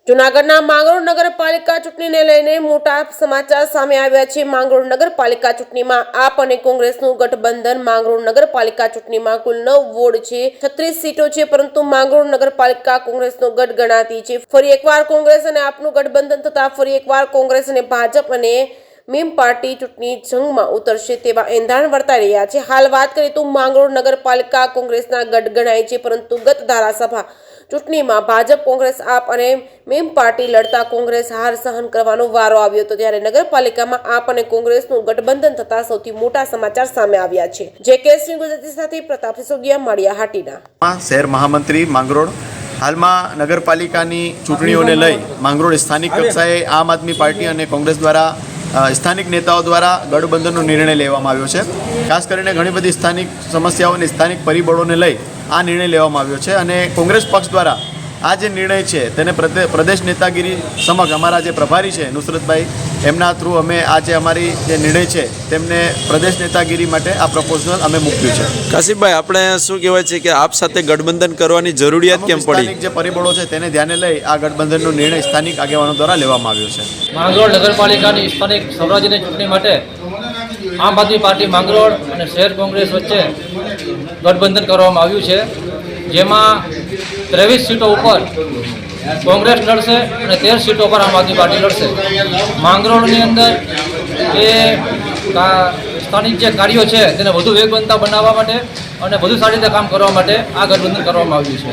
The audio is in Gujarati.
જૂનાગઢના માંગરોળ નગરપાલિકા ચૂંટણીને લઈને મોટા સમાચાર સામે આવ્યા છે। માંગરોળ નગરપાલિકા ચૂંટણીમાં આપ અને કોંગ્રેસનું ગઠબંધન। માંગરોળ નગરપાલિકા ચૂંટણીમાં કુલ 9 વોર્ડ છે, 36 સીટો છે, પરંતુ માંગરોળ નગરપાલિકા કોંગ્રેસનો ગઢ ગણાતી છે। ફરી એકવાર કોંગ્રેસ અને આપનું ગઠબંધન થતા ફરી એકવાર કોંગ્રેસ અને ભાજપ અને મીમ પાર્ટી ચૂંટણી જંગમાં ઉતરશે તેવા એંધાણ વર્તાઈ રહ્યા છે। હાલ વાત કરીએ તો માંગરોળ નગરપાલિકા કોંગ્રેસના ગઢ ગણાય છે, પરંતુ ગત ધારાસભા ચૂંટણીમાં ભાજપ, કોંગ્રેસ, આપ અને મીમ પાર્ટી લડતા કોંગ્રેસ હાર સહન કરવાનો વારો આવ્યો હતો। ત્યારે નગરપાલિકામાં આપ અને કોંગ્રેસનું ગઠબંધન થતા સૌથી મોટા સમાચાર સામે આવ્યા છે। જે કેસરી ગુજરાતી સાથે પ્રતાપ સિસોદિયા, માળિયા હાટીના। શહેર મહામંત્રી માંગરોળ હાલમાં નગરપાલિકાની ચૂંટણીઓને લઈ માંગરોળ સ્થાનિક કક્ષાએ આમ આદમી પાર્ટી અને કોંગ્રેસ દ્વારા સ્થાનિક નેતાઓ દ્વારા ગઠબંધનનો નિર્ણય લેવામાં આવ્યો છે। ખાસ કરીને ઘણી બધી સ્થાનિક સમસ્યાઓ અને સ્થાનિક પરિબળોને લઈ આ નિર્ણય લેવામાં આવ્યો છે અને કોંગ્રેસ પક્ષ દ્વારા આ જે નિર્ણય છે તેને પ્રદેશ નેતાગીરી સમક્ષ અમારા જે પ્રભારી છે નુસરતભાઈ, એમના થ્રુ અમે આ જે અમારી જે નિર્ણય છે તેમને પ્રદેશ નેતાગીરી માટે આ પ્રપોઝલ અમે મૂક્યું છે। કાશીભાઈ, આપણે શું કહેવાય છે કે આપ સાથે ગઠબંધન કરવાની જરૂરિયાત કેમ પડી? સ્થાનિક જે પરિબળો છે તેને ધ્યાને લઈ આ ગઠબંધનનો નિર્ણય સ્થાનિક આગેવાનો દ્વારા લેવામાં આવ્યો છે। માંગરોળ નગરપાલિકાની સ્થાનિક સ્વરાજ્યની ચૂંટણી માટે આમ આદમી પાર્ટી માંગરોળ અને શહેર કોંગ્રેસ વચ્ચે ગઠબંધન કરવામાં આવ્યું છે, જેમાં 23 સીટો ઉપર કોંગ્રેસ લડશે અને 13 સીટો પર આમ આદમી પાર્ટી લડશે। માંગરોળની અંદર એ સ્થાનિક જે કાર્યો છે તેને વધુ વેગવંતા બનાવવા માટે અને વધુ સારી રીતે કામ કરવા માટે આ ગઠબંધન કરવામાં આવ્યું છે।